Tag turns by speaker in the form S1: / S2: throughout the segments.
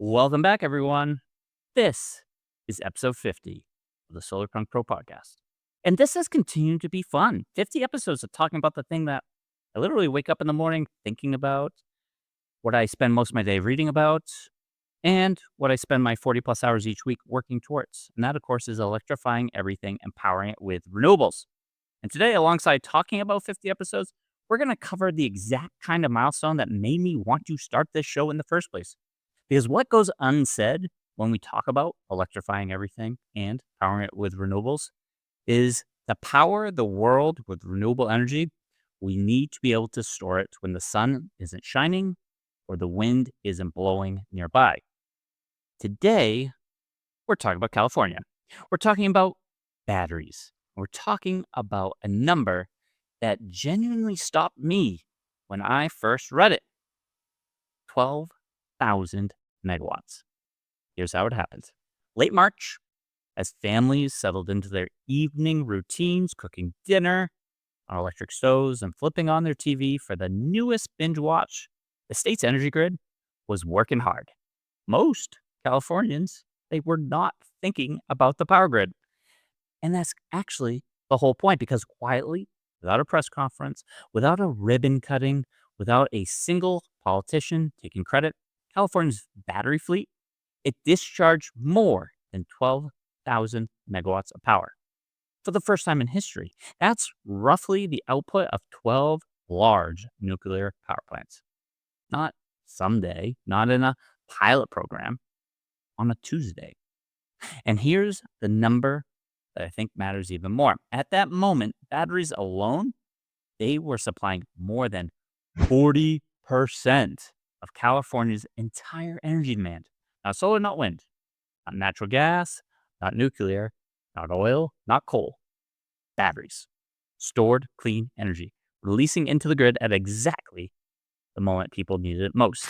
S1: Welcome back, everyone. This is episode 50 of the SolarPunkPro podcast. And this has continued to be fun. 50 episodes of talking about the thing that I literally wake up in the morning thinking about, what I spend most of my day reading about, and what I spend my 40 plus hours each week working towards. And that, of course, is electrifying everything and powering it with renewables. And today, alongside talking about 50 episodes, we're going to cover the exact kind of milestone that made me want to start this show in the first place. Because what goes unsaid when we talk about electrifying everything and powering it with renewables is to power the world with renewable energy, we need to be able to store it when the sun isn't shining or the wind isn't blowing nearby. Today, we're talking about California. We're talking about batteries. We're talking about a number that genuinely stopped me when I first read it. 12,000 megawatts. Here's how it happened. Late March, as families settled into their evening routines, cooking dinner on electric stoves and flipping on their TV for the newest binge watch, the state's energy grid was working hard. Most Californians, they were not thinking about the power grid. And that's actually the whole point, because quietly, without a press conference, without a ribbon cutting, without a single politician taking credit, California's battery fleet, it discharged more than 12,000 megawatts of power for the first time in history. That's roughly the output of 12 large nuclear power plants. Not someday, not in a pilot program, on a Tuesday. And here's the number that I think matters even more. At that moment, batteries alone, they were supplying more than 40% of California's entire energy demand. Not solar, not wind, not natural gas, not nuclear, not oil, not coal. Batteries. Stored clean energy, releasing into the grid at exactly the moment people needed it most.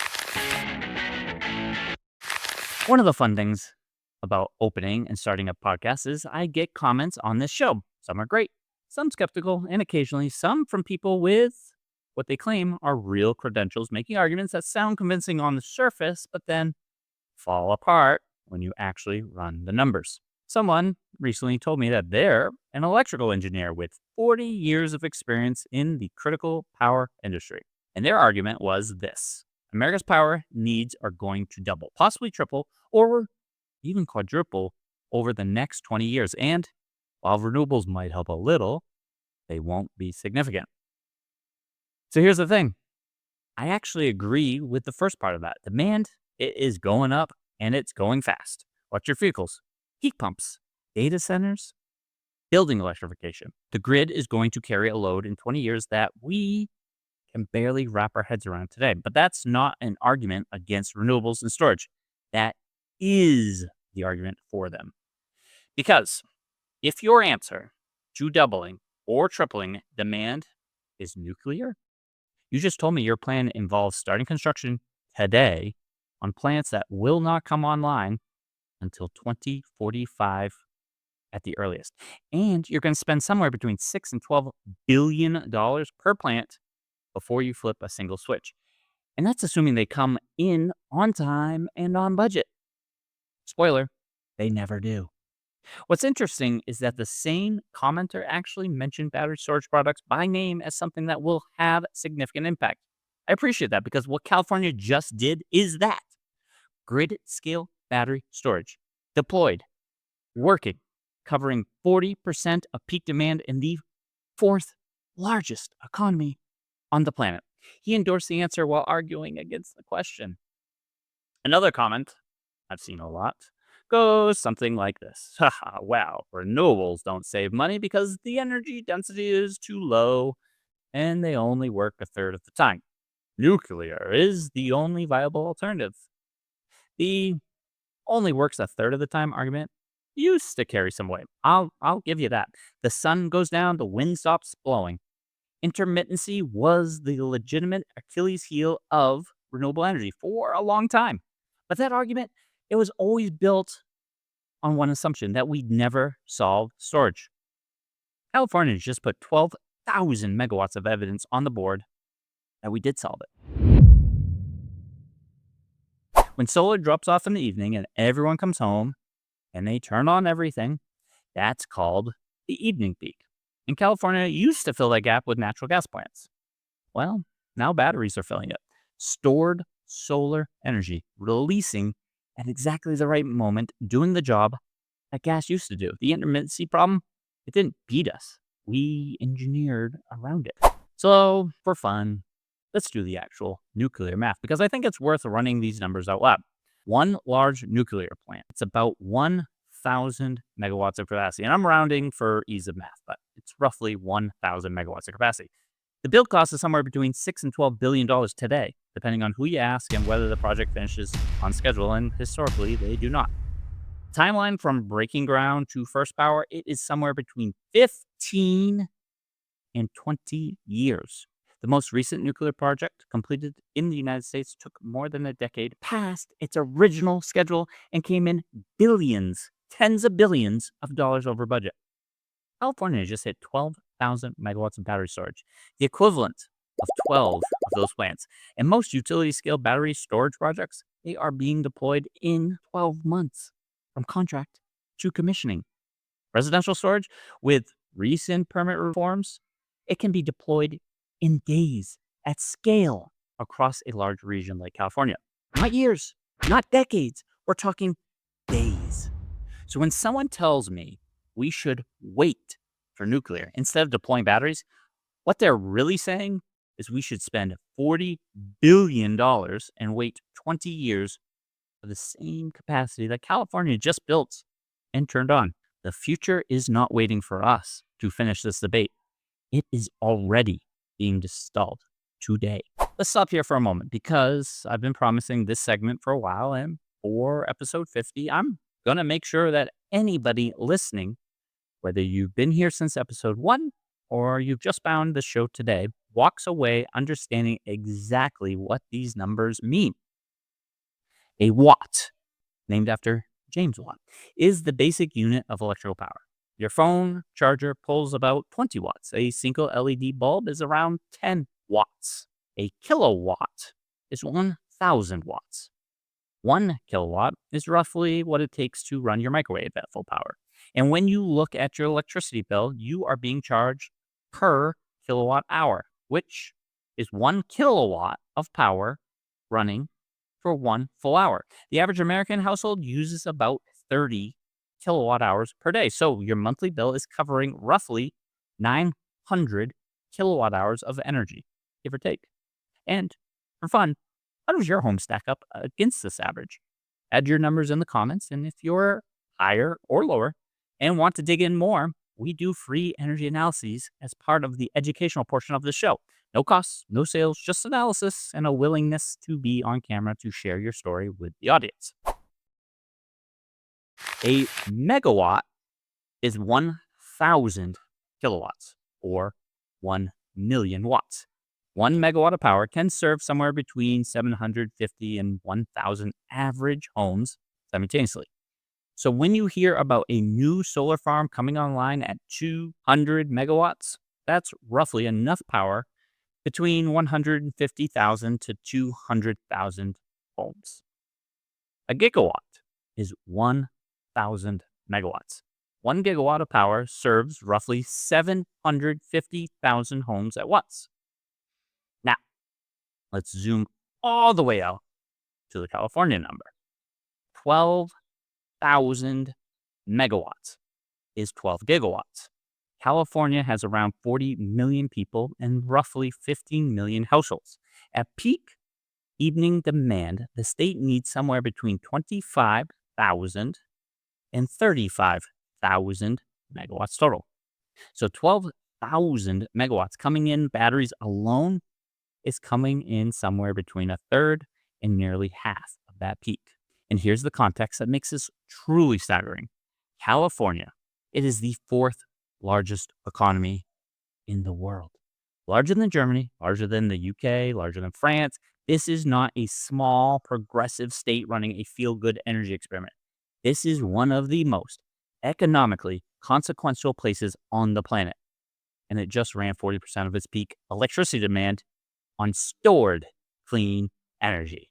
S1: One of the fun things about opening and starting a podcast is I get comments on this show. Some are great, some skeptical, and occasionally some from people with what they claim are real credentials, making arguments that sound convincing on the surface, but then fall apart when you actually run the numbers. Someone recently told me that they're an electrical engineer with 40 years of experience in the critical power industry. And their argument was this: America's power needs are going to double, possibly triple, or even quadruple over the next 20 years. And while renewables might help a little, they won't be significant. So here's the thing. I actually agree with the first part of that. Demand, it is going up and it's going fast. Electric vehicles, heat pumps, data centers, building electrification. The grid is going to carry a load in 20 years that we can barely wrap our heads around today. But that's not an argument against renewables and storage. That is the argument for them. Because if your answer to doubling or tripling demand is nuclear, you just told me your plan involves starting construction today on plants that will not come online until 2045 at the earliest. And you're going to spend somewhere between $6 and $12 billion per plant before you flip a single switch. And that's assuming they come in on time and on budget. Spoiler, they never do. What's interesting is that the same commenter actually mentioned battery storage products by name as something that will have significant impact. I appreciate that, because what California just did is that. Grid scale battery storage, deployed, working, covering 40% of peak demand in the fourth largest economy on the planet. He endorsed the answer while arguing against the question. Another comment I've seen a lot goes something like this. Haha, wow, renewables don't save money because the energy density is too low and they only work a third of the time. Nuclear is the only viable alternative. The only works a third of the time argument used to carry some weight. I'll give you that. The sun goes down, the wind stops blowing. Intermittency was the legitimate Achilles heel of renewable energy for a long time. But that argument, it was always built on one assumption, that we'd never solve storage. California just put 12,000 megawatts of evidence on the board that we did solve it. When solar drops off in the evening and everyone comes home and they turn on everything, that's called the evening peak. In California, it used to fill that gap with natural gas plants. Well, now batteries are filling it. Stored solar energy, releasing at exactly the right moment, doing the job that gas used to do. The intermittency problem, it didn't beat us. We engineered around it. So, for fun, let's do the actual nuclear math because I think it's worth running these numbers out loud. One large nuclear plant, it's about 1,000 megawatts of capacity. And I'm rounding for ease of math, but it's roughly 1,000 megawatts of capacity. The build cost is somewhere between $6 and $12 billion today, depending on who you ask and whether the project finishes on schedule, and historically, they do not. Timeline from breaking ground to first power, it is somewhere between 15 and 20 years. The most recent nuclear project completed in the United States took more than a decade past its original schedule and came in billions, tens of billions of dollars over budget. California just hit 12,000 megawatts of battery storage, the equivalent of 12 of those plants. And most utility-scale battery storage projects, they are being deployed in 12 months from contract to commissioning. Residential storage, with recent permit reforms, it can be deployed in days at scale across a large region like California. Not years, not decades. We're talking days. So when someone tells me we should wait for nuclear instead of deploying batteries, what they're really saying is we should spend $40 billion and wait 20 years for the same capacity that California just built and turned on. The future is not waiting for us to finish this debate. It is already being installed today. Let's stop here for a moment because I've been promising this segment for a while, and for episode 50, I'm going to make sure that anybody listening, whether you've been here since episode 1 or you've just found the show today, walks away understanding exactly what these numbers mean. A watt, named after James Watt, is the basic unit of electrical power. Your phone charger pulls about 20 watts. A single LED bulb is around 10 watts. A kilowatt is 1,000 watts. 1 kilowatt is roughly what it takes to run your microwave at full power. And when you look at your electricity bill, you are being charged per kilowatt hour, which is 1 kilowatt of power running for 1 full hour. The average American household uses about 30 kilowatt hours per day. So your monthly bill is covering roughly 900 kilowatt hours of energy, give or take. And for fun, how does your home stack up against this average? Add your numbers in the comments, and if you're higher or lower and want to dig in more, we do free energy analyses as part of the educational portion of the show. No costs, no sales, just analysis and a willingness to be on camera to share your story with the audience. A megawatt is 1,000 kilowatts or 1 million watts. 1 megawatt of power can serve somewhere between 750 and 1,000 average homes simultaneously. So when you hear about a new solar farm coming online at 200 megawatts, that's roughly enough power between 150,000 to 200,000 homes. A gigawatt is 1,000 megawatts. 1 gigawatt of power serves roughly 750,000 homes at once. Now, let's zoom all the way out to the California number. 12,000 megawatts is 12 gigawatts. California has around 40 million people and roughly 15 million households. At peak evening demand, the state needs somewhere between 25,000 and 35,000 megawatts total. So 12,000 megawatts coming in batteries alone is coming in somewhere between a third and nearly half of that peak. And here's the context that makes this truly staggering. California, it is the 4th largest economy in the world. Larger than Germany, larger than the UK, larger than France. This is not a small, progressive state running a feel-good energy experiment. This is one of the most economically consequential places on the planet. And it just ran 40% of its peak electricity demand on stored clean energy.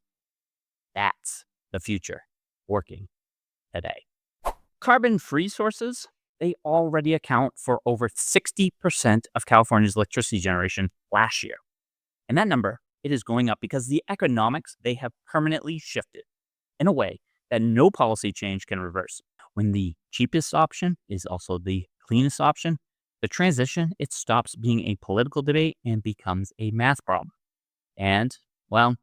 S1: That's the future working today. Carbon-free sources, they already account for over 60% of California's electricity generation last year. And that number, it is going up because the economics, they have permanently shifted in a way that no policy change can reverse. When the cheapest option is also the cleanest option, the transition, it stops being a political debate and becomes a math problem. And, well,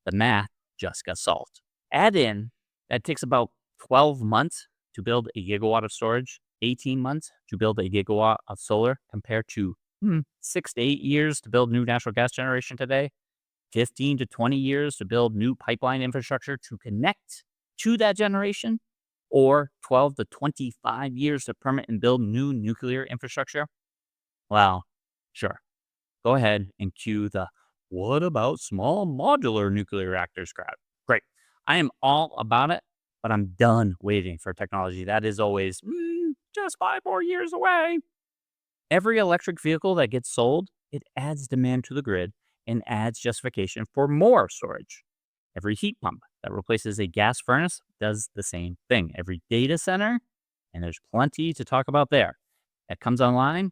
S1: the math just got solved. Add in that it takes about 12 months to build a gigawatt of storage, 18 months to build a gigawatt of solar, compared to 6 to 8 years to build new natural gas generation today, 15 to 20 years to build new pipeline infrastructure to connect to that generation, or 12 to 25 years to permit and build new nuclear infrastructure. Well, sure. Go ahead and cue the "what about small modular nuclear reactors" crowd. Great. I am all about it, but I'm done waiting for technology that is always just 5 more years away. Every electric vehicle that gets sold, it adds demand to the grid and adds justification for more storage. Every heat pump that replaces a gas furnace does the same thing. Every data center, and there's plenty to talk about there, that comes online,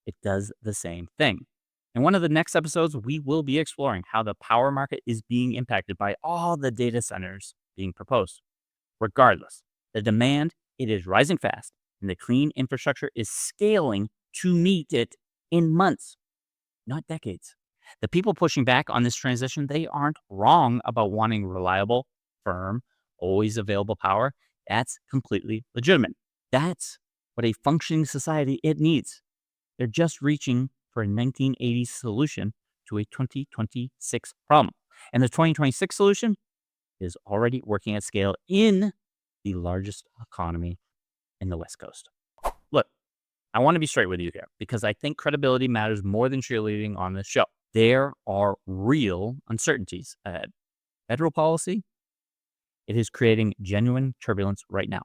S1: it does the same thing. In one of the next episodes, we will be exploring how the power market is being impacted by all the data centers being proposed. Regardless, the demand, it is rising fast, and the clean infrastructure is scaling to meet it in months, not decades. The people pushing back on this transition, they aren't wrong about wanting reliable, firm, always available power. That's completely legitimate. That's what a functioning society it needs. They're just reaching for a 1980s solution to a 2026 problem. And the 2026 solution is already working at scale in the largest economy in the West Coast. Look, I want to be straight with you here because I think credibility matters more than cheerleading on this show. There are real uncertainties ahead. Federal policy, it is creating genuine turbulence right now.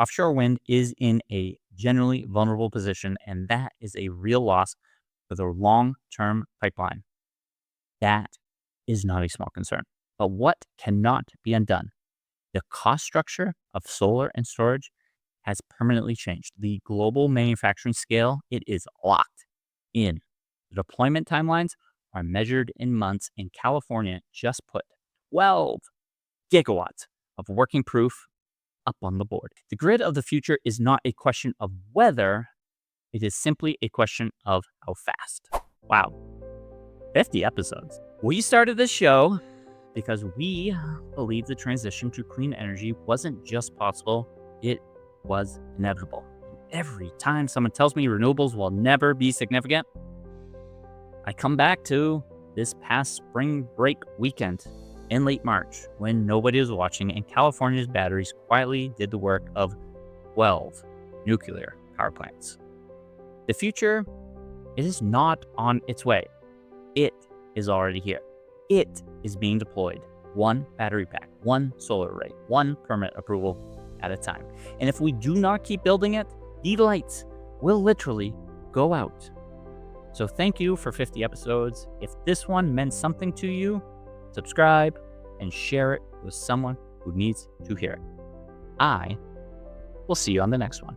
S1: Offshore wind is in a generally vulnerable position, and that is a real loss for the long-term pipeline. That is not a small concern. But what cannot be undone? The cost structure of solar and storage has permanently changed. The global manufacturing scale, it is locked in. The deployment timelines are measured in months, and California just put 12 gigawatts of working proof up on the board. The grid of the future is not a question of whether, it is simply a question of how fast. Wow, 50 episodes. We started this show because we believe the transition to clean energy wasn't just possible, it was inevitable. Every time someone tells me renewables will never be significant, I come back to this past spring break weekend in late March when nobody was watching and California's batteries quietly did the work of 12 nuclear power plants. The future, it is not on its way. It is already here. It is being deployed. One battery pack, one solar array, one permit approval at a time. And if we do not keep building it, the lights will literally go out. So thank you for 50 episodes. If this one meant something to you, subscribe and share it with someone who needs to hear it. I will see you on the next one.